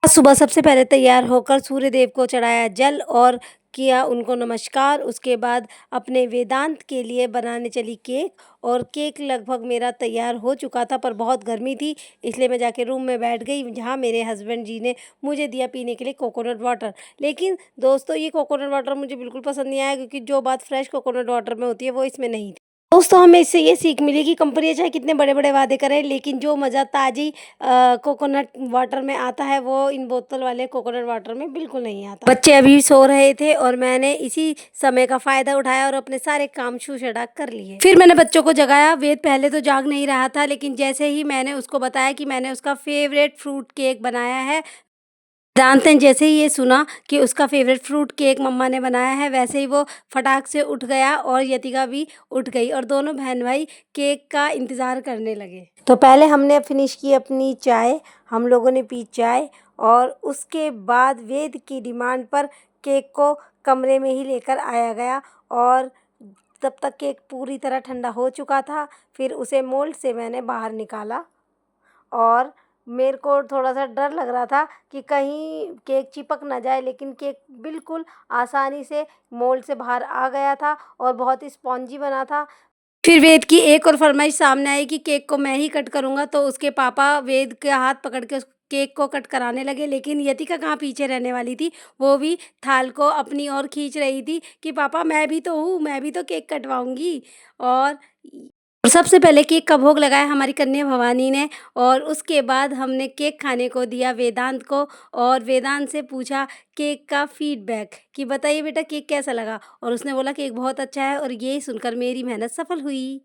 आज सुबह सबसे पहले तैयार होकर सूर्य देव को चढ़ाया जल और किया उनको नमस्कार। उसके बाद अपने वेदांत के लिए बनाने चली केक और केक लगभग मेरा तैयार हो चुका था, पर बहुत गर्मी थी इसलिए मैं जाके रूम में बैठ गई, जहाँ मेरे हस्बैंड जी ने मुझे दिया पीने के लिए कोकोनट वाटर। लेकिन दोस्तों, ये कोकोनट वाटर मुझे बिल्कुल पसंद नहीं आया, क्योंकि जो बात फ्रेश कोकोनट वाटर में होती है वो इसमें नहीं थी। दोस्तों, हमें इससे ये सीख मिली कि कंपनियाँ चाहे कितने बड़े-बड़े वादे करें, लेकिन जो मज़ा ताज़ी कोकोनट वाटर में आता है वो इन बोतल वाले कोकोनट वाटर में बिल्कुल नहीं आता। बच्चे अभी सो रहे थे और मैंने इसी समय का फ़ायदा उठाया और अपने सारे काम शू-शड़ा कर लिए। फिर मैंने बच्चों को जगाया। वेद पहले तो जाग नहीं रहा था, लेकिन जैसे ही मैंने उसको बताया कि मैंने उसका फ़ेवरेट फ्रूट केक बनाया है, जानते हैं, जैसे ही ये सुना कि उसका फ़ेवरेट फ्रूट केक मम्मा ने बनाया है, वैसे ही वो फटाक से उठ गया और यतिका भी उठ गई और दोनों बहन-भाई केक का इंतज़ार करने लगे। तो पहले हमने फ़िनिश की अपनी चाय, हम लोगों ने पी चाय और उसके बाद वेद की डिमांड पर केक को कमरे में ही लेकर आया गया और तब तक केक पूरी तरह ठंडा हो चुका था। फिर उसे मोल्ड से मैंने बाहर निकाला और मेरे को थोड़ा-सा डर लग रहा था कि कहीं केक चिपक ना जाए, लेकिन केक बिल्कुल आसानी से मोल्ड से बाहर आ गया था और बहुत ही स्पॉन्जी बना था। फिर वेद की एक और फ़रमाइश सामने आई कि केक को मैं ही कट करूँगा, तो उसके पापा वेद का हाथ पकड़ के उस केक को कट कराने लगे, लेकिन यतिका कहाँ पीछे रहने वाली थी। वो भी थाल को अपनी ओर खींच रही थी कि पापा मैं भी तो हूँ, मैं भी तो केक कटवाऊँगी। और सबसे पहले केक का भोग लगाया हमारी कन्या भवानी ने और उसके बाद हमने केक खाने को दिया वेदांत को और वेदांत से पूछा केक का फीडबैक कि बताइए बेटा केक कैसा लगा? और उसने बोला केक बहुत अच्छा है और ये सुनकर मेरी मेहनत सफल हुई।